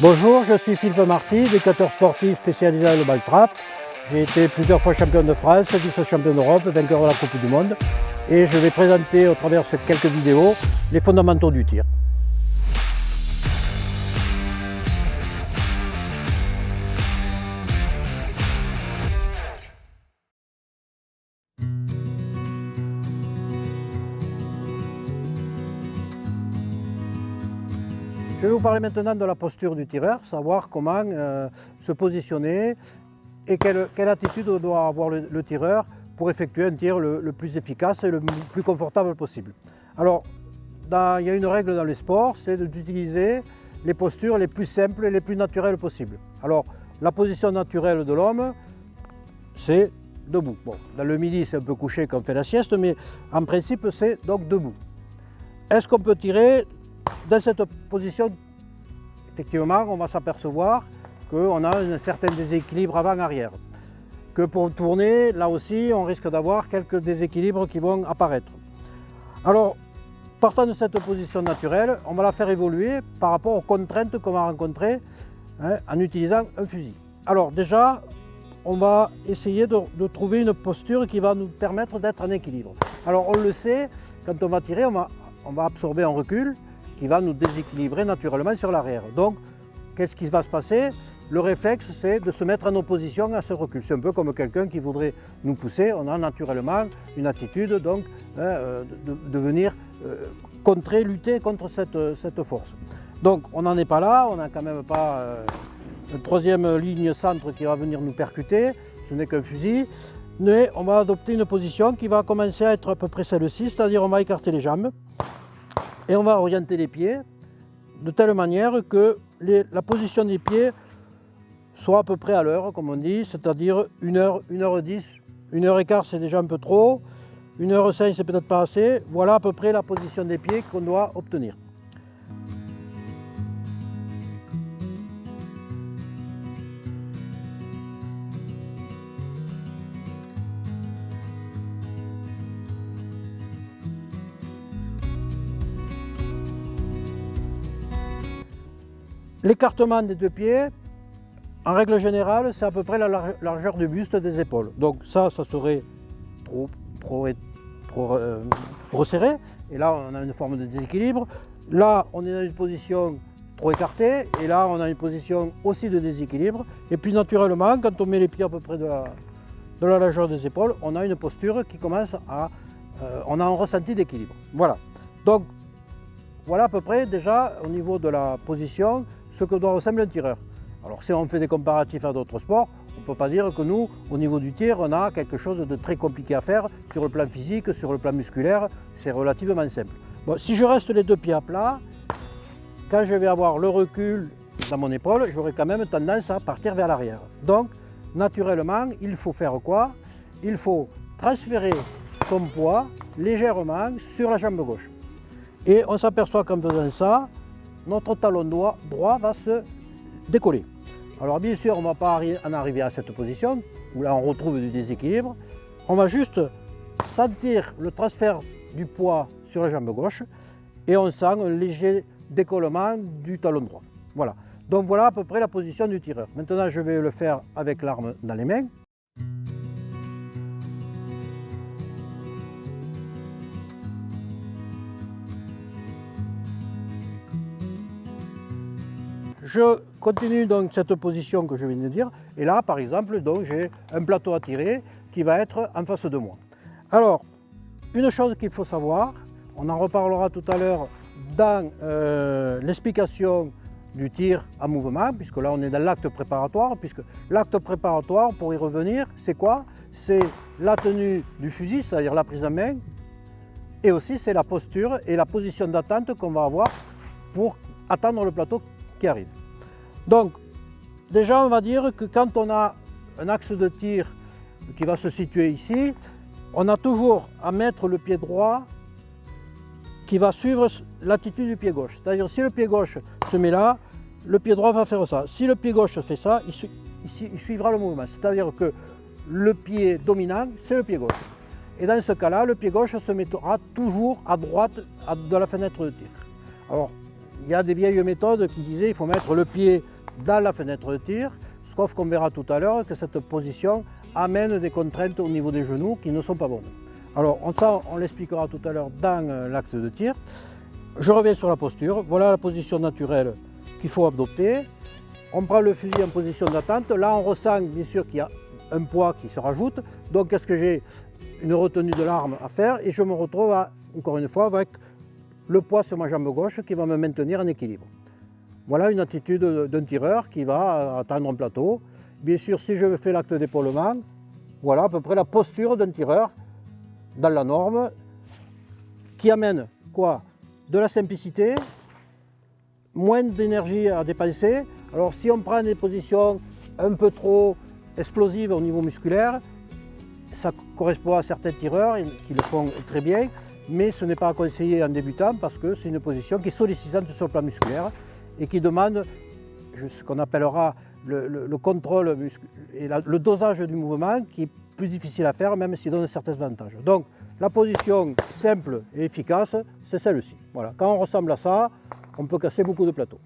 Bonjour, je suis Philippe Marty, éducateur sportif spécialisé dans le ball trap. J'ai été plusieurs fois champion de France, vice-champion d'Europe, vainqueur de la Coupe du Monde. Et je vais présenter au travers de quelques vidéos les fondamentaux du tir. Je vais vous parler maintenant de la posture du tireur, savoir comment se positionner et quelle attitude doit avoir le tireur pour effectuer un tir le plus efficace et le plus confortable possible. Alors, il y a une règle dans les sports, c'est d'utiliser les postures les plus simples et les plus naturelles possibles. Alors, la position naturelle de l'homme, c'est debout. Bon, dans le midi, c'est un peu couché quand on fait la sieste, mais en principe, c'est donc debout. Est-ce qu'on peut tirer dans cette position? Effectivement, on va s'apercevoir qu'on a un certain déséquilibre avant-arrière. Que pour tourner, là aussi, on risque d'avoir quelques déséquilibres qui vont apparaître. Alors, partant de cette position naturelle, on va la faire évoluer par rapport aux contraintes qu'on va rencontrer en utilisant un fusil. Alors déjà, on va essayer de trouver une posture qui va nous permettre d'être en équilibre. Alors on le sait, quand on va tirer, on va absorber un recul qui va nous déséquilibrer naturellement sur l'arrière. Donc, qu'est-ce qui va se passer? Le réflexe, c'est de se mettre en opposition à ce recul. C'est un peu comme quelqu'un qui voudrait nous pousser. On a naturellement une attitude donc, de venir contrer, lutter contre cette force. Donc, on n'en est pas là. On n'a quand même pas une troisième ligne centre qui va venir nous percuter. Ce n'est qu'un fusil. Mais on va adopter une position qui va commencer à être à peu près celle-ci, c'est-à-dire on va écarter les jambes. Et on va orienter les pieds de telle manière que la position des pieds soit à peu près à l'heure, comme on dit, c'est-à-dire 1h, 1h10, 1h15 c'est déjà un peu trop, 1h05 c'est peut-être pas assez. Voilà à peu près la position des pieds qu'on doit obtenir. L'écartement des deux pieds, en règle générale, c'est à peu près la largeur du buste des épaules. Donc ça serait trop resserré. Et là, on a une forme de déséquilibre. Là, on est dans une position trop écartée. Et là, on a une position aussi de déséquilibre. Et puis naturellement, quand on met les pieds à peu près de la largeur des épaules, on a une posture qui commence à... on a un ressenti d'équilibre. Voilà. Donc, voilà à peu près déjà au niveau de la position ce que doit ressembler un tireur. Alors si on fait des comparatifs à d'autres sports, on ne peut pas dire que nous, au niveau du tir, on a quelque chose de très compliqué à faire sur le plan physique, sur le plan musculaire, c'est relativement simple. Bon, si je reste les deux pieds à plat, quand je vais avoir le recul dans mon épaule, j'aurai quand même tendance à partir vers l'arrière. Donc, naturellement, il faut faire quoi? Il faut transférer son poids légèrement sur la jambe gauche. Et on s'aperçoit qu'en faisant ça, notre talon droit va se décoller. Alors bien sûr, on ne va pas en arriver à cette position, où là on retrouve du déséquilibre. On va juste sentir le transfert du poids sur la jambe gauche et on sent un léger décollement du talon droit. Voilà. Donc voilà à peu près la position du tireur. Maintenant, je vais le faire avec l'arme dans les mains. Je continue donc cette position que je viens de dire, et là par exemple, j'ai un plateau à tirer qui va être en face de moi. Alors, une chose qu'il faut savoir, on en reparlera tout à l'heure dans l'explication du tir en mouvement, puisque là on est dans l'acte préparatoire, puisque l'acte préparatoire, pour y revenir, c'est quoi? C'est la tenue du fusil, c'est-à-dire la prise en main, et aussi c'est la posture et la position d'attente qu'on va avoir pour attendre le plateau qui arrive. Donc, déjà, on va dire que quand on a un axe de tir qui va se situer ici, on a toujours à mettre le pied droit qui va suivre l'attitude du pied gauche. C'est-à-dire, si le pied gauche se met là, le pied droit va faire ça. Si le pied gauche fait ça, il suivra le mouvement. C'est-à-dire que le pied dominant, c'est le pied gauche. Et dans ce cas-là, le pied gauche se mettra toujours à droite de la fenêtre de tir. Alors, il y a des vieilles méthodes qui disaient qu'il faut mettre le pied dans la fenêtre de tir, sauf qu'on verra tout à l'heure que cette position amène des contraintes au niveau des genoux qui ne sont pas bonnes. Alors ça, on l'expliquera tout à l'heure dans l'acte de tir. Je reviens sur la posture. Voilà la position naturelle qu'il faut adopter. On prend le fusil en position d'attente. Là, on ressent bien sûr qu'il y a un poids qui se rajoute. Donc, est-ce que j'ai une retenue de l'arme à faire? Et je me retrouve, encore une fois, avec le poids sur ma jambe gauche qui va me maintenir en équilibre. Voilà une attitude d'un tireur qui va atteindre un plateau. Bien sûr, si je fais l'acte d'épaulement, voilà à peu près la posture d'un tireur dans la norme qui amène quoi? De la simplicité, moins d'énergie à dépenser. Alors si on prend des positions un peu trop explosives au niveau musculaire, ça correspond à certains tireurs qui le font très bien, mais ce n'est pas à conseiller en débutant parce que c'est une position qui est sollicitante sur le plan musculaire et qui demande ce qu'on appellera le contrôle et le dosage du mouvement qui est plus difficile à faire, même s'il donne certains avantages. Donc la position simple et efficace, c'est celle-ci. Voilà. Quand on ressemble à ça, on peut casser beaucoup de plateaux.